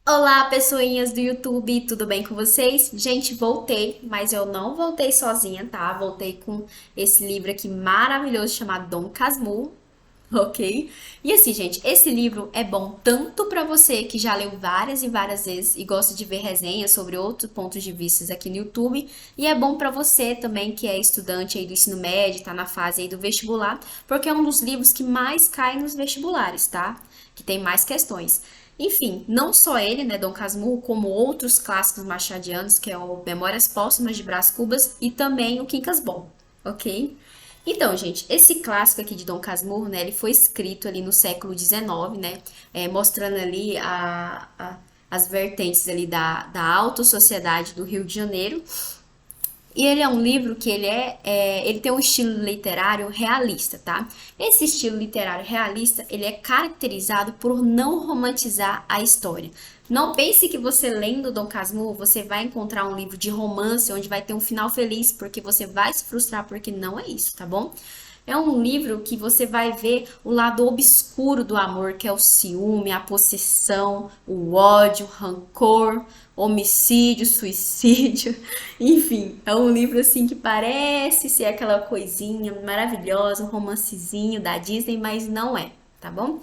Olá, pessoinhas do YouTube, tudo bem com vocês? Gente, voltei, mas eu não voltei sozinha, tá? Voltei com esse livro aqui maravilhoso chamado Dom Casmurro, ok? E assim, gente, esse livro é bom tanto pra você que já leu várias e várias vezes e gosta de ver resenhas sobre outros pontos de vista aqui no YouTube, e é bom pra você também que é estudante aí do ensino médio, tá na fase aí do vestibular, porque é um dos livros que mais cai nos vestibulares, tá? Que tem mais questões. Enfim, não só ele, né, Dom Casmurro, como outros clássicos machadianos, que é o Memórias Póstumas de Brás Cubas e também o Quincas Bom, ok? Então, gente, esse clássico aqui de Dom Casmurro, né, ele foi escrito ali no século XIX, né, mostrando ali as vertentes ali da alta sociedade do Rio de Janeiro, e ele é um livro que ele tem um estilo literário realista, tá? Esse estilo literário realista, ele é caracterizado por não romantizar a história. Não pense que você lendo Dom Casmurro, você vai encontrar um livro de romance onde vai ter um final feliz, porque você vai se frustrar, porque não é isso, tá bom? É um livro que você vai ver o lado obscuro do amor, que é o ciúme, a possessão, o ódio, o rancor, homicídio, suicídio. Enfim, é um livro assim que parece ser aquela coisinha maravilhosa, um romancezinho da Disney, mas não é, tá bom?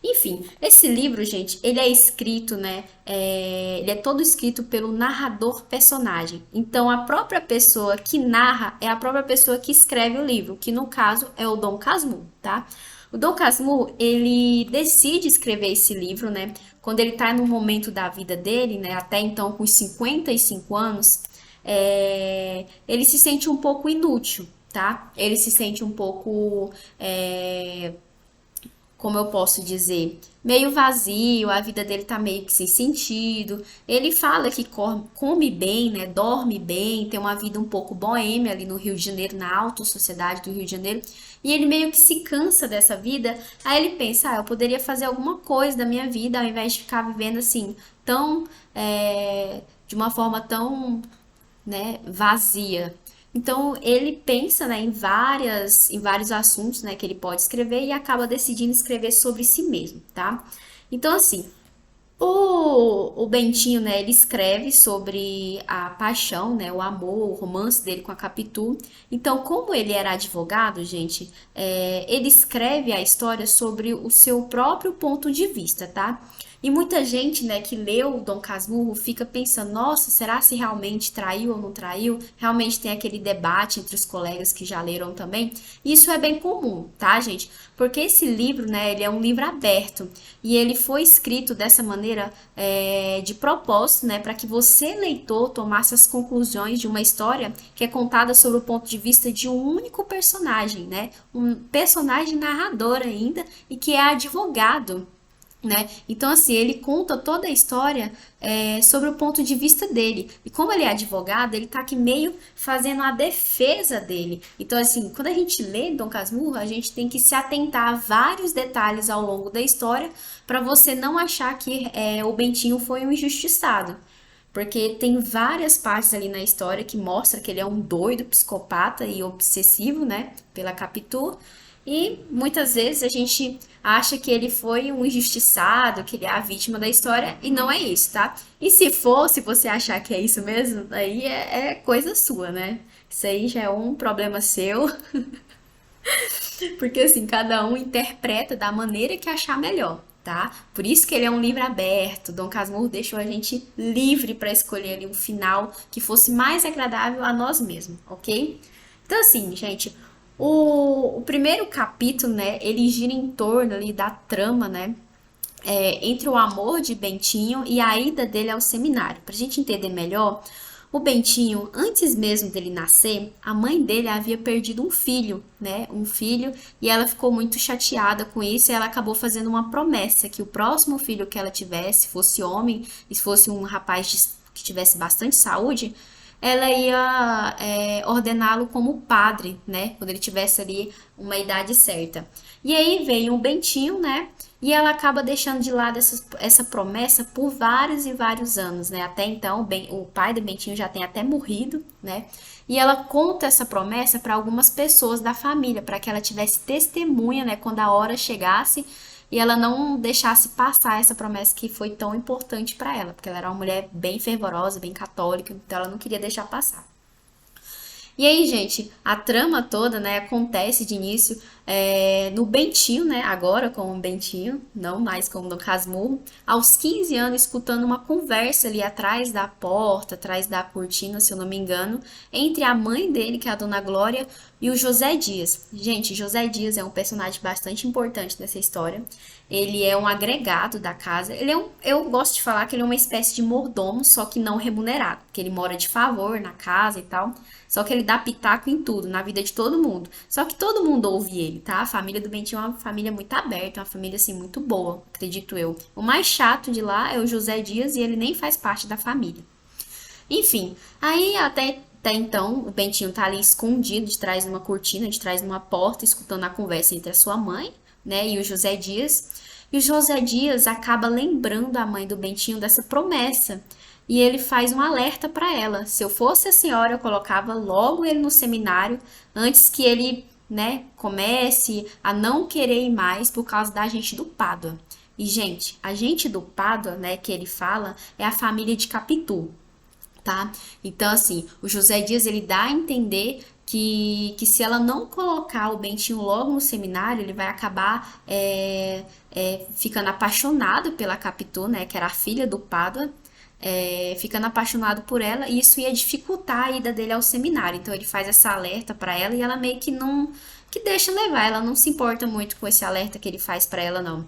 Enfim, esse livro, gente, ele é escrito, né? Ele é todo escrito pelo narrador personagem. Então, a própria pessoa que narra é a própria pessoa que escreve o livro, que no caso é o Dom Casmurro, tá? O Dom Casmurro, ele decide escrever esse livro, né? Quando ele tá no momento da vida dele, né? Até então, com os 55 anos, ele se sente um pouco inútil, tá? Ele se sente um pouco como eu posso dizer, meio vazio, a vida dele tá meio que sem sentido. Ele fala que come bem, né, dorme bem, tem uma vida um pouco boêmia ali no Rio de Janeiro, na alta sociedade do Rio de Janeiro, e ele meio que se cansa dessa vida. Aí ele pensa, eu poderia fazer alguma coisa da minha vida ao invés de ficar vivendo assim, tão, de uma forma tão, né, vazia. Então ele pensa, né, em vários assuntos, né, que ele pode escrever e acaba decidindo escrever sobre si mesmo, tá? Então assim, o Bentinho, né, ele escreve sobre a paixão, né, o amor, o romance dele com a Capitu. Então, como ele era advogado, gente, ele escreve a história sobre o seu próprio ponto de vista, tá? E muita gente, né, que leu o Dom Casmurro fica pensando, nossa, será se realmente traiu ou não traiu? Realmente tem aquele debate entre os colegas que já leram também. Isso é bem comum, tá, gente? Porque esse livro, né, ele é um livro aberto e ele foi escrito dessa maneira de propósito, né, para que você, leitor, tomasse as conclusões de uma história que é contada sobre o ponto de vista de um único personagem, né, um personagem narrador ainda e que é advogado, né? Então, assim, ele conta toda a história sobre o ponto de vista dele. E como ele é advogado, ele tá aqui meio fazendo a defesa dele. Então, assim, quando a gente lê Dom Casmurro, a gente tem que se atentar a vários detalhes ao longo da história para você não achar que o Bentinho foi um injustiçado. Porque tem várias partes ali na história que mostra que ele é um doido, psicopata e obsessivo, né, pela Capitu. E muitas vezes a gente acha que ele foi um injustiçado, que ele é a vítima da história, e não é isso, tá? E se for, se você achar que é isso mesmo, aí é coisa sua, né? Isso aí já é um problema seu, porque assim, cada um interpreta da maneira que achar melhor, tá? Por isso que ele é um livro aberto. Dom Casmurro deixou a gente livre para escolher ali um final que fosse mais agradável a nós mesmos, ok? Então assim, gente, o primeiro capítulo, né, ele gira em torno ali da trama, né, entre o amor de Bentinho e a ida dele ao seminário. Para a gente entender melhor, o Bentinho, antes mesmo dele nascer, a mãe dele havia perdido um filho, né? Um filho, e ela ficou muito chateada com isso e ela acabou fazendo uma promessa que o próximo filho que ela tivesse, fosse homem, e se fosse um rapaz que tivesse bastante saúde, ela ia ordená-lo como padre, né? Quando ele tivesse ali uma idade certa. E aí veio o Bentinho, né? E ela acaba deixando de lado essa promessa por vários e vários anos, né? Até então, o pai do Bentinho já tem até morrido, né? E ela conta essa promessa para algumas pessoas da família, para que ela tivesse testemunha, né? Quando a hora chegasse, e ela não deixasse passar essa promessa que foi tão importante para ela, porque ela era uma mulher bem fervorosa, bem católica, então ela não queria deixar passar. E aí, gente, a trama toda, né, acontece de início no Bentinho, né, agora como Bentinho, não mais como no Casmurro, aos 15 anos, escutando uma conversa ali atrás da porta, atrás da cortina, se eu não me engano, entre a mãe dele, que é a Dona Glória, e o José Dias. Gente, José Dias é um personagem bastante importante nessa história. Ele é um agregado da casa. Eu gosto de falar que ele é uma espécie de mordomo, só que não remunerado, porque ele mora de favor na casa e tal. Só que ele dá pitaco em tudo, na vida de todo mundo. Só que todo mundo ouve ele, tá? A família do Bentinho é uma família muito aberta, uma família assim muito boa, acredito eu. O mais chato de lá é o José Dias e ele nem faz parte da família. Enfim, aí até então o Bentinho tá ali escondido de trás de uma cortina, de trás de uma porta, escutando a conversa entre a sua mãe, né, e o José Dias. E o José Dias acaba lembrando a mãe do Bentinho dessa promessa. E ele faz um alerta para ela. Se eu fosse a senhora, eu colocava logo ele no seminário antes que ele, né, comece a não querer ir mais por causa da gente do Pádua. E, gente, a gente do Pádua, né, que ele fala, é a família de Capitu, tá? Então, assim, o José Dias, ele dá a entender que se ela não colocar o Bentinho logo no seminário, ele vai acabar ficando apaixonado pela Capitu, né, que era a filha do Pádua, ficando apaixonado por ela, e isso ia dificultar a ida dele ao seminário. Então, ele faz essa alerta para ela e ela meio que não, que deixa levar, ela não se importa muito com esse alerta que ele faz para ela, não.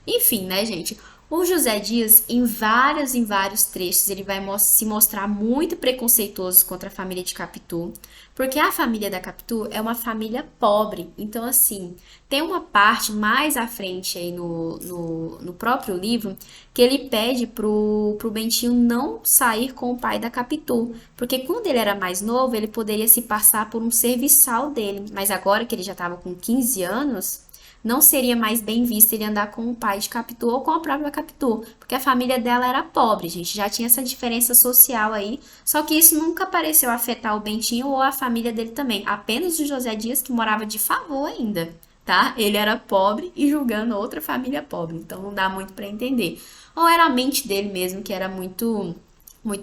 Enfim, né, gente? O José Dias, em vários trechos, ele vai se mostrar muito preconceituoso contra a família de Capitu, porque a família da Capitu é uma família pobre. Então, assim, tem uma parte mais à frente aí no próprio livro que ele pede pro Bentinho não sair com o pai da Capitu, porque quando ele era mais novo, ele poderia se passar por um serviçal dele, mas agora que ele já estava com 15 anos não seria mais bem visto ele andar com o pai de Capitu ou com a própria Capitu, porque a família dela era pobre, gente, já tinha essa diferença social aí, só que isso nunca pareceu afetar o Bentinho ou a família dele também, apenas o José Dias que morava de favor ainda, tá? Ele era pobre e julgando outra família pobre, então não dá muito para entender. Ou era a mente dele mesmo que era muito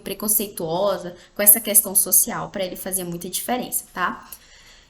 preconceituosa com essa questão social, para ele fazer muita diferença, tá?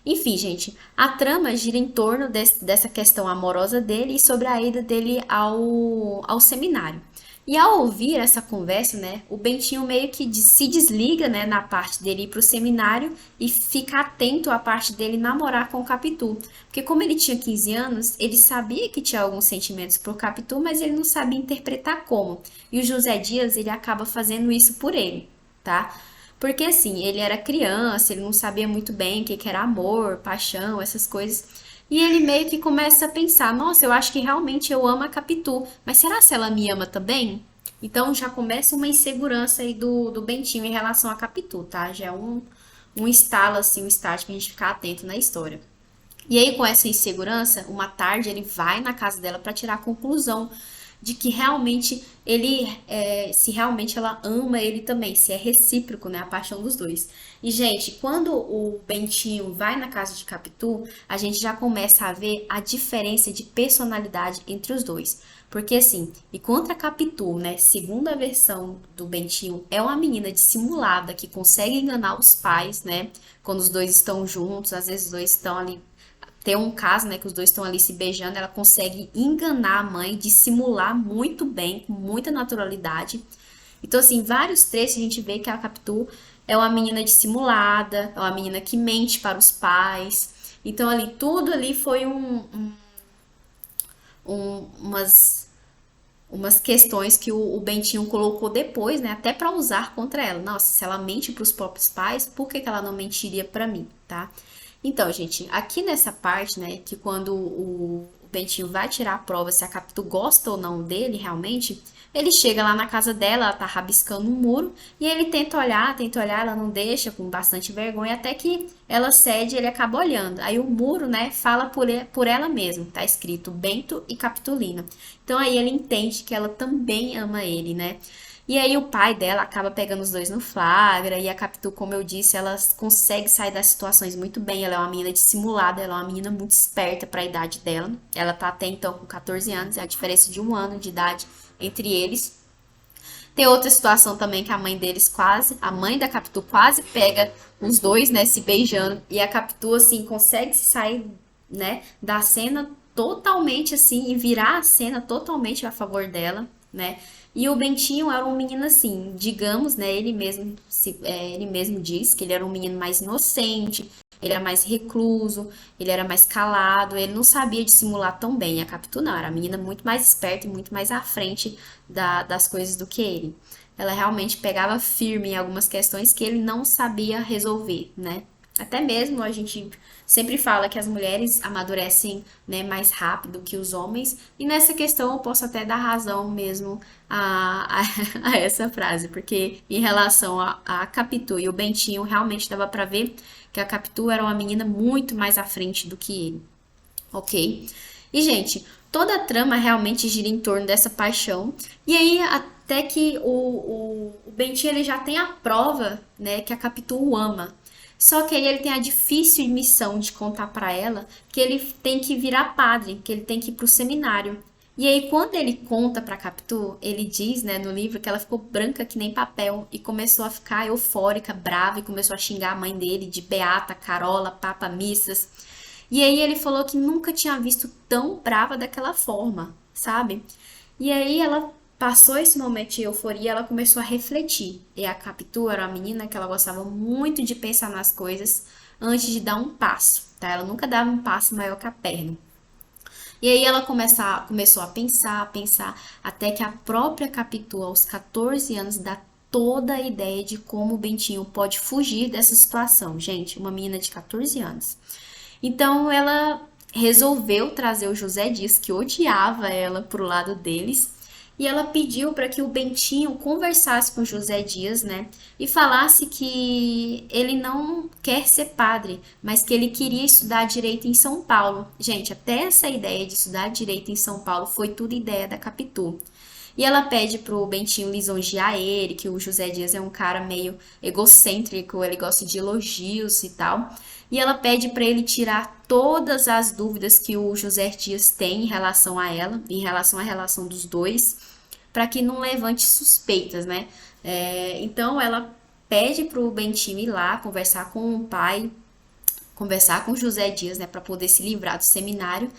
Enfim, gente, a trama gira em torno dessa questão amorosa dele e sobre a ida dele ao seminário. E ao ouvir essa conversa, né, o Bentinho meio que se desliga, né, na parte dele ir pro seminário e fica atento à parte dele namorar com o Capitu. Porque como ele tinha 15 anos, ele sabia que tinha alguns sentimentos pro Capitu, mas ele não sabia interpretar como. E o José Dias, ele acaba fazendo isso por ele, tá? Porque assim, ele era criança, ele não sabia muito bem o que que era amor, paixão, essas coisas. E ele meio que começa a pensar, nossa, eu acho que realmente eu amo a Capitu, mas será se ela me ama também? Então já começa uma insegurança aí do Bentinho em relação a Capitu, tá? Já é um estalo, assim, um start pra gente ficar atento na história. E aí, com essa insegurança, uma tarde ele vai na casa dela para tirar a conclusão de que realmente se realmente ela ama ele também, se é recíproco, né, a paixão dos dois. E, gente, quando o Bentinho vai na casa de Capitu, a gente já começa a ver a diferença de personalidade entre os dois. Porque, assim, enquanto a Capitu, né, segundo a versão do Bentinho, é uma menina dissimulada que consegue enganar os pais, né, quando os dois estão juntos, às vezes os dois estão ali tem um caso, né, que os dois estão ali se beijando, ela consegue enganar a mãe, dissimular muito bem, com muita naturalidade. Então, assim, vários trechos a gente vê que a Capitu é uma menina dissimulada, é uma menina que mente para os pais. Então, ali, tudo ali foi umas questões que o Bentinho colocou depois, né, até para usar contra ela. Nossa, se ela mente para os próprios pais, por que que ela não mentiria para mim, tá? Então, gente, aqui nessa parte, né, que quando o Bentinho vai tirar a prova se a Capitu gosta ou não dele realmente, ele chega lá na casa dela, ela tá rabiscando um muro, e ele tenta olhar, ela não deixa, com bastante vergonha, até que ela cede e ele acaba olhando. Aí o muro, né, fala por ela mesma, tá escrito Bento e Capitulina. Então aí ele entende que ela também ama ele, né? E aí o pai dela acaba pegando os dois no flagra, e a Capitu, como eu disse, ela consegue sair das situações muito bem. Ela é uma menina dissimulada, ela é uma menina muito esperta para a idade dela. Ela tá até então com 14 anos, é a diferença de um ano de idade entre eles. Tem outra situação também que a mãe deles quase, a mãe da Capitu quase pega os dois, né, se beijando, e a Capitu assim consegue se sair, né, da cena totalmente assim e virar a cena totalmente a favor dela, né? E o Bentinho era um menino assim, digamos, né, ele mesmo diz que ele era um menino mais inocente, ele era mais recluso, ele era mais calado, ele não sabia dissimular tão bem. A Capitu não, era a menina muito mais esperta e muito mais à frente das coisas do que ele. Ela realmente pegava firme em algumas questões que ele não sabia resolver, né? Até mesmo a gente sempre fala que as mulheres amadurecem, né, mais rápido que os homens, e nessa questão eu posso até dar razão mesmo a essa frase, porque em relação a Capitu e o Bentinho, realmente dava pra ver que a Capitu era uma menina muito mais à frente do que ele, ok? E, gente, toda a trama realmente gira em torno dessa paixão. E aí, até que o Bentinho ele já tem a prova, né, que a Capitu o ama. Só que aí ele tem a difícil missão de contar pra ela que ele tem que virar padre, que ele tem que ir pro seminário. E aí, quando ele conta pra Capitu, ele diz, né, no livro que ela ficou branca que nem papel e começou a ficar eufórica, brava e começou a xingar a mãe dele de beata, carola, papa, missas. E aí ele falou que nunca tinha visto tão brava daquela forma, sabe? E aí ela passou esse momento de euforia, ela começou a refletir. E a Capitu era uma menina que ela gostava muito de pensar nas coisas antes de dar um passo, tá? Ela nunca dava um passo maior que a perna. E aí ela começou a pensar, até que a própria Capitu, aos 14 anos, dá toda a ideia de como o Bentinho pode fugir dessa situação. Gente, uma menina de 14 anos. Então ela resolveu trazer o José Dias, que odiava ela, pro lado deles, e ela pediu para que o Bentinho conversasse com o José Dias, né? E falasse que ele não quer ser padre, mas que ele queria estudar direito em São Paulo. Gente, até essa ideia de estudar direito em São Paulo foi tudo ideia da Capitu. E ela pede pro Bentinho lisonjear ele, que o José Dias é um cara meio egocêntrico, ele gosta de elogios e tal. E ela pede para ele tirar todas as dúvidas que o José Dias tem em relação a ela, em relação à relação dos dois, para que não levante suspeitas, né? Então ela pede pro Bentinho ir lá conversar com o pai, conversar com José Dias, né, para poder se livrar do seminário.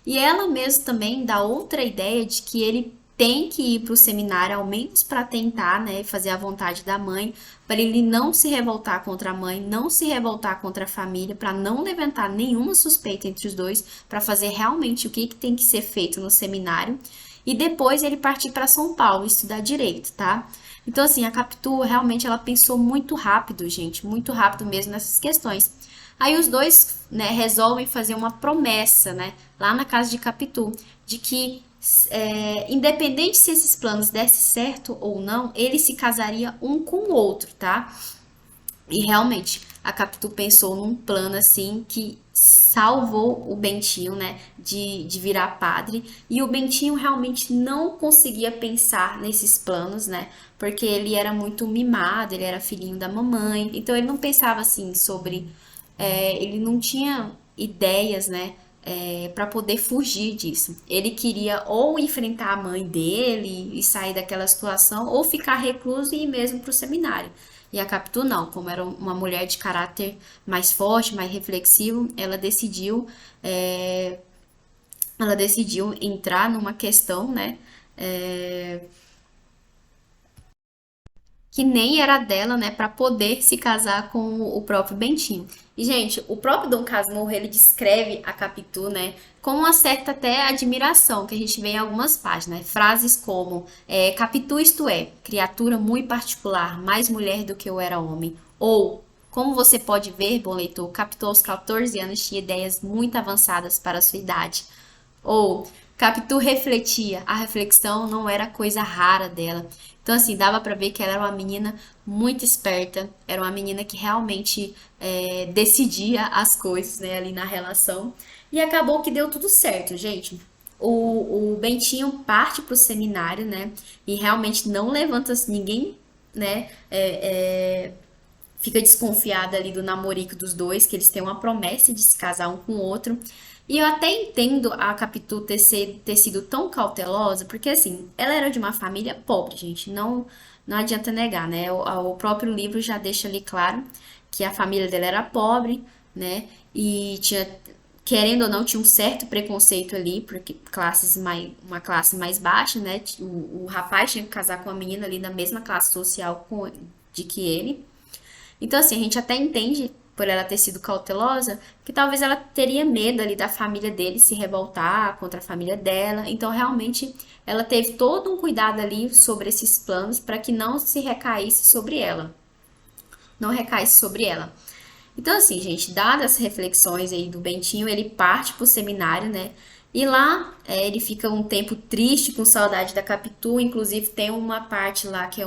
E ela mesma também dá outra ideia de que ele tem que ir para o seminário, ao menos para tentar, né, fazer a vontade da mãe, para ele não se revoltar contra a mãe, não se revoltar contra a família, para não levantar nenhuma suspeita entre os dois, para fazer realmente o que tem que ser feito no seminário. E depois ele partir para São Paulo estudar direito, tá? Então, assim, a Capitu realmente ela pensou muito rápido, gente, muito rápido mesmo nessas questões. Aí os dois, né, resolvem fazer uma promessa, né, lá na casa de Capitu, de que independente se esses planos dessem certo ou não, ele se casaria um com o outro, tá? E realmente, a Capitu pensou num plano assim que salvou o Bentinho, né, de virar padre. E o Bentinho realmente não conseguia pensar nesses planos, né, porque ele era muito mimado, ele era filhinho da mamãe, então ele não pensava assim sobre ele não tinha ideias, né, para poder fugir disso. Ele queria ou enfrentar a mãe dele e sair daquela situação, ou ficar recluso e ir mesmo para o seminário. E a Capitu não, como era uma mulher de caráter mais forte, mais reflexivo, é, ela decidiu entrar numa questão, né, que nem era dela, né, para poder se casar com o próprio Bentinho. E, gente, o próprio Dom Casmurro, ele descreve a Capitu, né, com uma certa até admiração, que a gente vê em algumas páginas, né? Frases como, Capitu isto é, criatura muito particular, mais mulher do que eu era homem. Ou, como você pode ver, bom leitor, Capitu aos 14 anos tinha ideias muito avançadas para a sua idade. Ou Capitu refletia, a reflexão não era coisa rara dela. Então, assim, dava pra ver que ela era uma menina muito esperta, era uma menina que realmente decidia as coisas, né, ali na relação. E acabou que deu tudo certo, gente. O Bentinho parte pro seminário, né? E realmente não levanta ninguém, né? Fica desconfiada ali do namorico dos dois, que eles têm uma promessa de se casar um com o outro. E eu até entendo a Capitu ter sido tão cautelosa, porque assim, ela era de uma família pobre, gente. Não adianta negar, né? O próprio livro já deixa ali claro que a família dela era pobre, né? E tinha, querendo ou não, tinha um certo preconceito ali, porque uma classe mais baixa, né? O rapaz tinha que casar com a menina ali na mesma classe social de que ele. Então, assim, a gente até entende, por ela ter sido cautelosa, que talvez ela teria medo ali da família dele se revoltar contra a família dela. Então, realmente, ela teve todo um cuidado ali sobre esses planos para que não se recaísse sobre ela. Não recaísse sobre ela. Então, assim, gente, dadas as reflexões aí do Bentinho, ele parte pro seminário, né? E lá ele fica um tempo triste, com saudade da Capitu. Inclusive, tem uma parte lá que é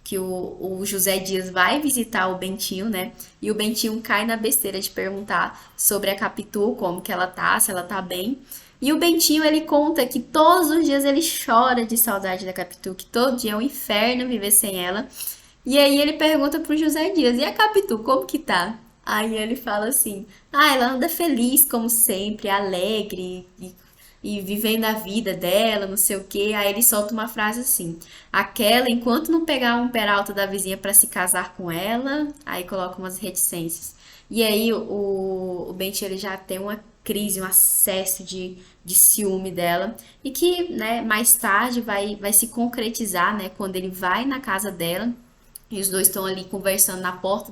que o José Dias vai visitar o Bentinho, né? E o Bentinho cai na besteira de perguntar sobre a Capitu, como que ela tá, se ela tá bem. E o Bentinho, ele conta que todos os dias ele chora de saudade da Capitu, que todo dia é um inferno viver sem ela. E aí ele pergunta pro José Dias, e a Capitu, como que tá? Aí ele fala assim, ela anda feliz como sempre, alegre e vivendo a vida dela, não sei o quê. Aí ele solta uma frase assim, aquela, enquanto não pegar um peralta da vizinha pra se casar com ela, aí coloca umas reticências. E aí o Bentinho ele já tem uma crise, um acesso de ciúme dela e que, né, mais tarde vai se concretizar, né, quando ele vai na casa dela e os dois estão ali conversando na porta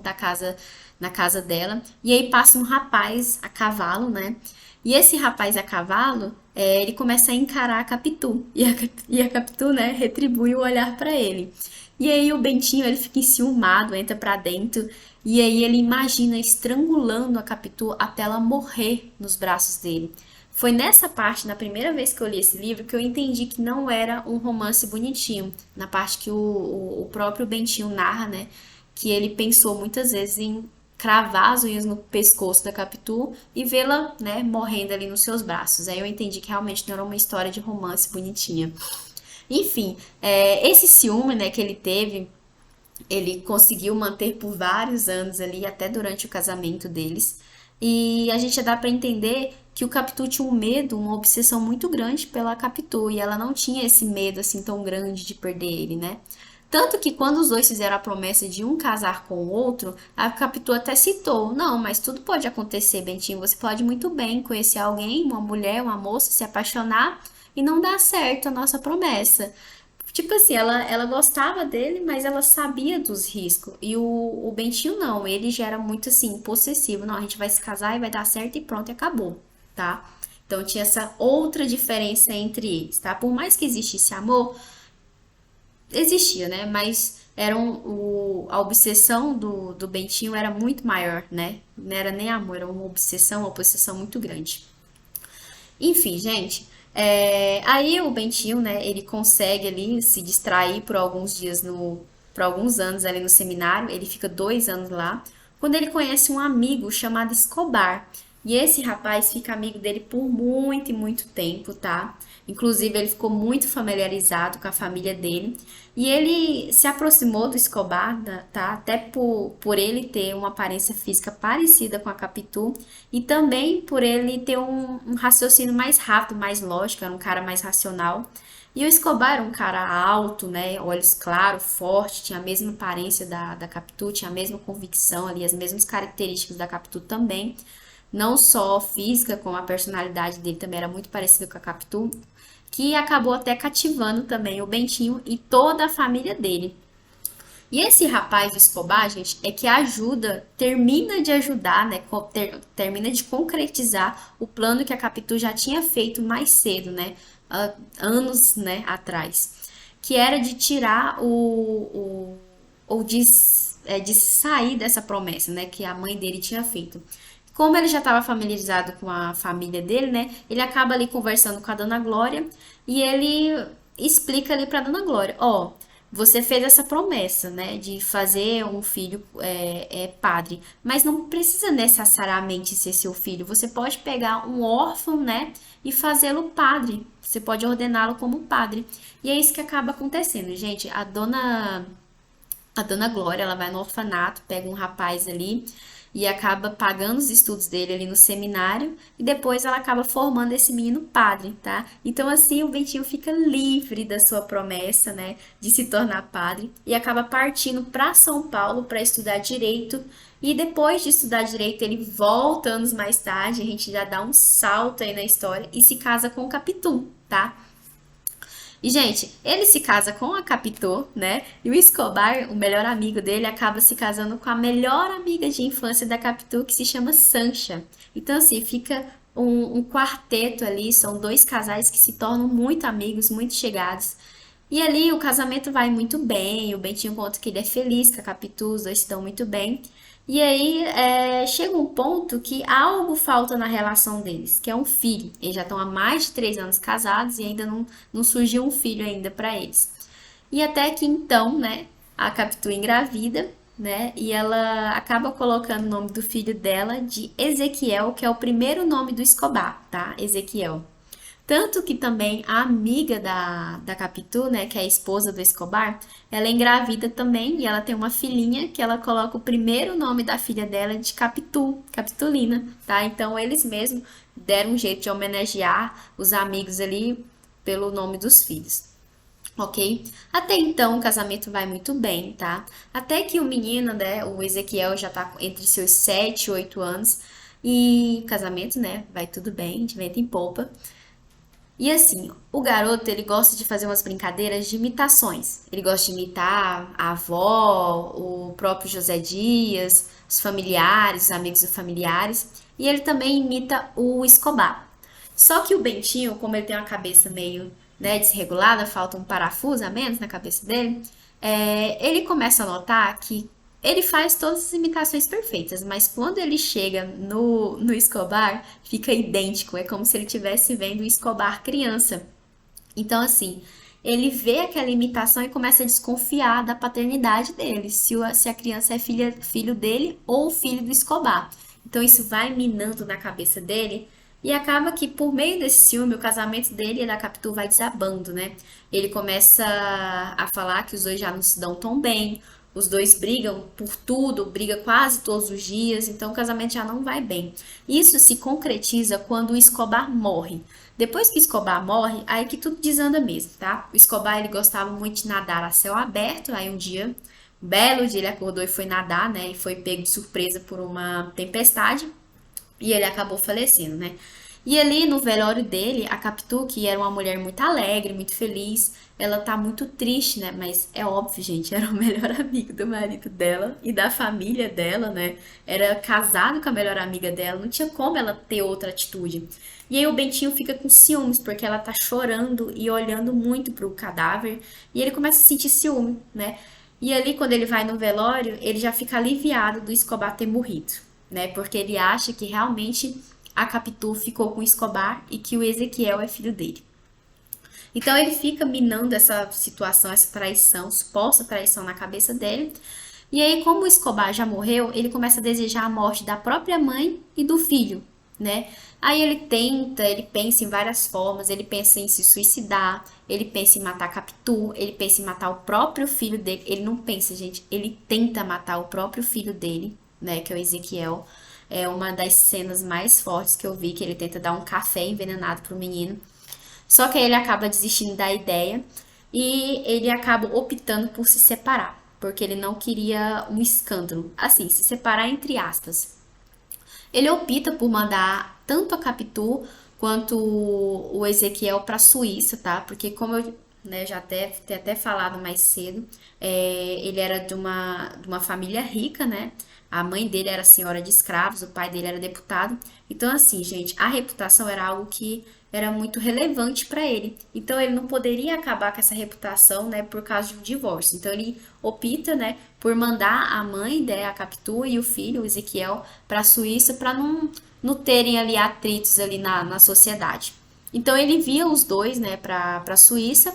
na casa dela. E aí passa um rapaz a cavalo, né? E esse rapaz a cavalo, ele começa a encarar a Capitu. E a Capitu, né, retribui o olhar para ele. E aí o Bentinho, ele fica enciumado, entra pra dentro. E aí ele imagina estrangulando a Capitu até ela morrer nos braços dele. Foi nessa parte, na primeira vez que eu li esse livro, que eu entendi que não era um romance bonitinho. Na parte que o próprio Bentinho narra, né? Que ele pensou muitas vezes em cravar as unhas no pescoço da Capitu e vê-la, né, morrendo ali nos seus braços. Aí eu entendi que realmente não era uma história de romance bonitinha. Enfim, esse ciúme, né, que ele teve, ele conseguiu manter por vários anos ali, até durante o casamento deles. E a gente já dá para entender que o Capitu tinha um medo, uma obsessão muito grande pela Capitu, e ela não tinha esse medo assim tão grande de perder ele, né? Tanto que quando os dois fizeram a promessa de um casar com o outro, a Capitu até citou: não, mas tudo pode acontecer, Bentinho. Você pode muito bem conhecer alguém, uma mulher, uma moça, se apaixonar e não dar certo a nossa promessa. Tipo assim, ela gostava dele, mas ela sabia dos riscos. E o Bentinho não, ele já era muito assim, possessivo. Não, a gente vai se casar e vai dar certo e pronto, e acabou, tá? Então tinha essa outra diferença entre eles, tá? Por mais que existisse amor, existia, né? Mas a obsessão do Bentinho era muito maior, né? Não era nem amor, era uma possessão muito grande. Enfim, gente, aí o Bentinho, né, ele consegue ali se distrair por alguns dias por alguns anos ali no seminário, ele fica 2 anos lá, quando ele conhece um amigo chamado Escobar. E esse rapaz fica amigo dele por muito e muito tempo, tá? Inclusive, ele ficou muito familiarizado com a família dele. E ele se aproximou do Escobar, tá? Até por ele ter uma aparência física parecida com a Capitu. E também por ele ter um raciocínio mais rápido, mais lógico, era um cara mais racional. E o Escobar era um cara alto, né? Olhos claros, forte, tinha a mesma aparência da Capitu, tinha a mesma convicção ali, as mesmas características da Capitu também. Não só física, como a personalidade dele também era muito parecida com a Capitu, que acabou até cativando também o Bentinho e toda a família dele. E esse rapaz do Escobar, gente, é que termina de ajudar, né? Termina de concretizar o plano que a Capitu já tinha feito mais cedo, né? Anos, né, atrás. Que era de tirar ou de sair dessa promessa, né? Que a mãe dele tinha feito. Como ele já estava familiarizado com a família dele, né? Ele acaba ali conversando com a Dona Glória e ele explica ali para Dona Glória, ó, você fez essa promessa, né, de fazer um filho padre, mas não precisa necessariamente ser seu filho. Você pode pegar um órfão, né, e fazê-lo padre. Você pode ordená-lo como padre. E é isso que acaba acontecendo, gente. A dona Glória, ela vai no orfanato, pega um rapaz ali e acaba pagando os estudos dele ali no seminário e depois ela acaba formando esse menino padre, tá? Então assim o Bentinho fica livre da sua promessa, né, de se tornar padre e acaba partindo para São Paulo para estudar direito. E depois de estudar direito, ele volta anos mais tarde, a gente já dá um salto aí na história e se casa com o Capitu, tá? E, gente, ele se casa com a Capitu, né? E o Escobar, o melhor amigo dele, acaba se casando com a melhor amiga de infância da Capitu, que se chama Sancha. Então, assim, fica um quarteto ali, são dois casais que se tornam muito amigos, muito chegados. E ali o casamento vai muito bem, o Bentinho conta que ele é feliz com a Capitu, os dois se dão muito bem. E aí chega um ponto que algo falta na relação deles, que é um filho. Eles já estão há mais de 3 anos casados e ainda não surgiu um filho ainda para eles. E até que então, né, a Capitu engravida, né, e ela acaba colocando o nome do filho dela de Ezequiel, que é o primeiro nome do Escobar, tá? Ezequiel. Tanto que também a amiga da Capitu, né, que é a esposa do Escobar, ela é engravida também e ela tem uma filhinha que ela coloca o primeiro nome da filha dela de Capitu, Capitulina, tá? Então eles mesmos deram um jeito de homenagear os amigos ali pelo nome dos filhos. Ok? Até então o casamento vai muito bem, tá? Até que o menino, né, o Ezequiel já tá entre seus 7 e 8 anos e o casamento, né, vai tudo bem, de vento em popa. E assim, o garoto, ele gosta de fazer umas brincadeiras de imitações. Ele gosta de imitar a avó, o próprio José Dias, os familiares, os amigos dos familiares. E ele também imita o Escobar. Só que o Bentinho, como ele tem uma cabeça meio, né, desregulada, falta um parafuso a menos na cabeça dele, ele começa a notar que ele faz todas as imitações perfeitas, mas quando ele chega no Escobar, fica idêntico. É como se ele estivesse vendo o Escobar criança. Então, assim, ele vê aquela imitação e começa a desconfiar da paternidade dele, se a criança é filho dele ou filho do Escobar. Então, isso vai minando na cabeça dele e acaba que, por meio desse ciúme, o casamento dele e da Capitu vai desabando, né? Ele começa a falar que os dois já não se dão tão bem, os dois brigam por tudo, briga quase todos os dias, então o casamento já não vai bem. Isso se concretiza quando o Escobar morre. Depois que o Escobar morre, aí que tudo desanda mesmo, tá? O Escobar, ele gostava muito de nadar a céu aberto, aí um belo dia ele acordou e foi nadar, né? E foi pego de surpresa por uma tempestade e ele acabou falecendo, né? E ali no velório dele, a Capitu, que era uma mulher muito alegre, muito feliz, ela tá muito triste, né? Mas é óbvio, gente, era o melhor amigo do marido dela e da família dela, né? Era casado com a melhor amiga dela, não tinha como ela ter outra atitude. E aí o Bentinho fica com ciúmes, porque ela tá chorando e olhando muito pro cadáver, e ele começa a sentir ciúme, né? E ali, quando ele vai no velório, ele já fica aliviado do Escobar ter morrido, né? Porque ele acha que realmente a Capitu ficou com o Escobar e que o Ezequiel é filho dele. Então ele fica minando essa situação, essa traição, suposta traição na cabeça dele. E aí, como o Escobar já morreu, ele começa a desejar a morte da própria mãe e do filho, né? Aí ele tenta, ele pensa em várias formas, ele pensa em se suicidar, ele pensa em matar a Capitu, ele pensa em matar o próprio filho dele. Ele não pensa, gente, ele tenta matar o próprio filho dele, né, que é o Ezequiel. É uma das cenas mais fortes que eu vi, que ele tenta dar um café envenenado pro menino. Só que aí ele acaba desistindo da ideia e ele acaba optando por se separar, porque ele não queria um escândalo. Assim, se separar entre aspas. Ele opta por mandar tanto a Capitu quanto o Ezequiel para a Suíça, tá? Porque como eu, né, já até falado mais cedo, ele era de uma família rica, né? A mãe dele era senhora de escravos, o pai dele era deputado. Então, assim, gente, a reputação era algo que era muito relevante para ele. Então, ele não poderia acabar com essa reputação, né, por causa de um divórcio. Então, ele opta, né, por mandar a mãe, né, a Capitu e o filho, o Ezequiel, para a Suíça para não terem ali atritos ali na sociedade. Então, ele envia os dois, né, para a Suíça,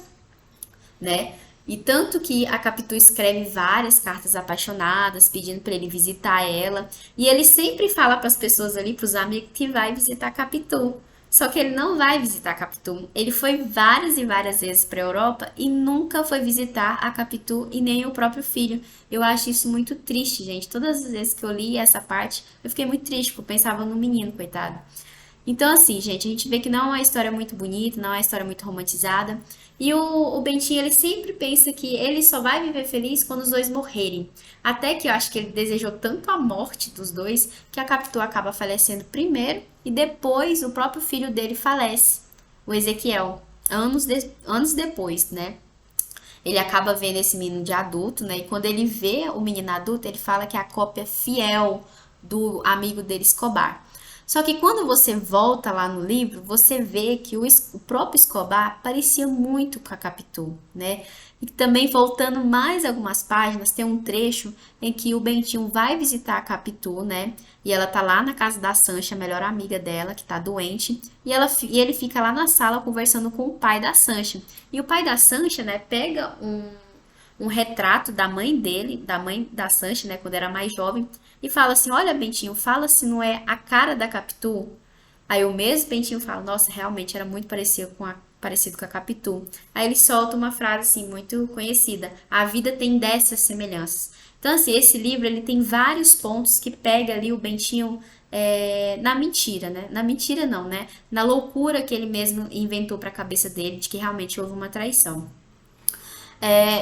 né? E tanto que a Capitu escreve várias cartas apaixonadas, pedindo para ele visitar ela. E ele sempre fala para as pessoas ali, para os amigos, que vai visitar a Capitu. Só que ele não vai visitar a Capitu. Ele foi várias e várias vezes para a Europa e nunca foi visitar a Capitu e nem o próprio filho. Eu acho isso muito triste, gente. Todas as vezes que eu li essa parte, eu fiquei muito triste, porque eu pensava no menino, coitado. Então, assim, gente, a gente vê que não é uma história muito bonita, não é uma história muito romantizada. E o Bentinho, ele sempre pensa que ele só vai viver feliz quando os dois morrerem. Até que eu acho que ele desejou tanto a morte dos dois que a Capitu acaba falecendo primeiro e depois o próprio filho dele falece, o Ezequiel, anos depois, né? Ele acaba vendo esse menino de adulto, né? E quando ele vê o menino adulto, ele fala que é a cópia fiel do amigo dele, Escobar. Só que quando você volta lá no livro, você vê que o próprio Escobar parecia muito com a Capitu, né? E também voltando mais algumas páginas, tem um trecho em que o Bentinho vai visitar a Capitu, né? E ela tá lá na casa da Sancha, a melhor amiga dela, que tá doente, e ele fica lá na sala conversando com o pai da Sancha. E o pai da Sancha, né, pega um retrato da mãe dele, da mãe da Sancha, né, quando era mais jovem, e fala assim: Olha, Bentinho, fala se não é a cara da Capitu. Aí o mesmo Bentinho fala: Nossa, realmente era muito parecido com a Capitu. Aí ele solta uma frase assim muito conhecida: A vida tem dessas semelhanças. Então, assim, esse livro ele tem vários pontos que pega ali o Bentinho na mentira, né? Na mentira não, né? Na loucura que ele mesmo inventou para a cabeça dele de que realmente houve uma traição.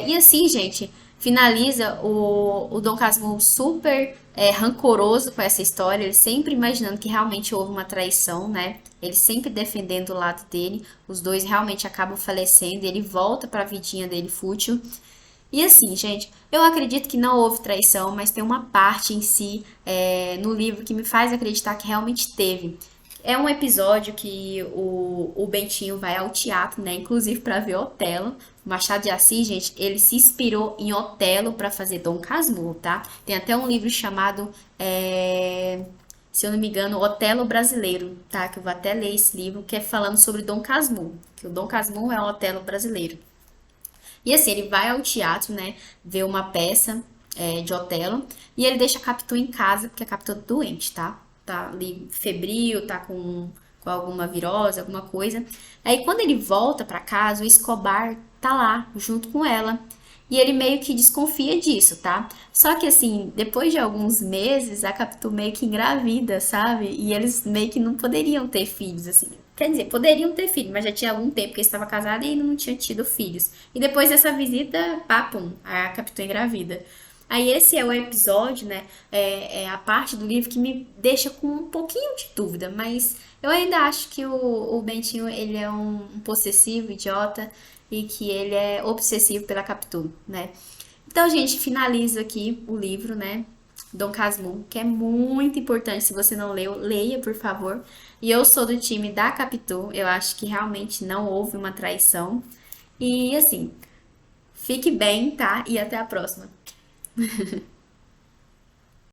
E assim, gente, finaliza o Dom Casmurro super rancoroso com essa história, ele sempre imaginando que realmente houve uma traição, né? Ele sempre defendendo o lado dele, os dois realmente acabam falecendo e ele volta para a vidinha dele fútil. E assim, gente, eu acredito que não houve traição, mas tem uma parte em si no livro que me faz acreditar que realmente teve. É um episódio que o Bentinho vai ao teatro, né? Inclusive para ver Otelo. O Machado de Assis, gente, ele se inspirou em Otelo para fazer Dom Casmurro, tá? Tem até um livro chamado, se eu não me engano, Otelo Brasileiro, tá? Que eu vou até ler esse livro, que é falando sobre Dom Casmurro. Que o Dom Casmurro é o Otelo brasileiro. E assim, ele vai ao teatro, né? Ver uma peça de Otelo. E ele deixa a Capitu em casa, porque a Capitu é doente, tá? Tá ali febril, tá com alguma virose, alguma coisa. Aí quando ele volta pra casa, o Escobar tá lá, junto com ela. E ele meio que desconfia disso, tá? Só que assim, depois de alguns meses, a Capitu meio que engravida, sabe? E eles meio que não poderiam ter filhos, assim. Quer dizer, poderiam ter filhos, mas já tinha algum tempo que eles estavam casados e ainda não tinham tido filhos. E depois dessa visita, papum, a Capitu engravida. Aí esse é o episódio, né? É a parte do livro que me deixa com um pouquinho de dúvida, mas eu ainda acho que o Bentinho ele é um possessivo, idiota, e que ele é obsessivo pela Capitu, né? Então, gente, finalizo aqui o livro, né? Dom Casmurro, que é muito importante. Se você não leu, leia, por favor. E eu sou do time da Capitu. Eu acho que realmente não houve uma traição. E assim, fique bem, tá? E até a próxima.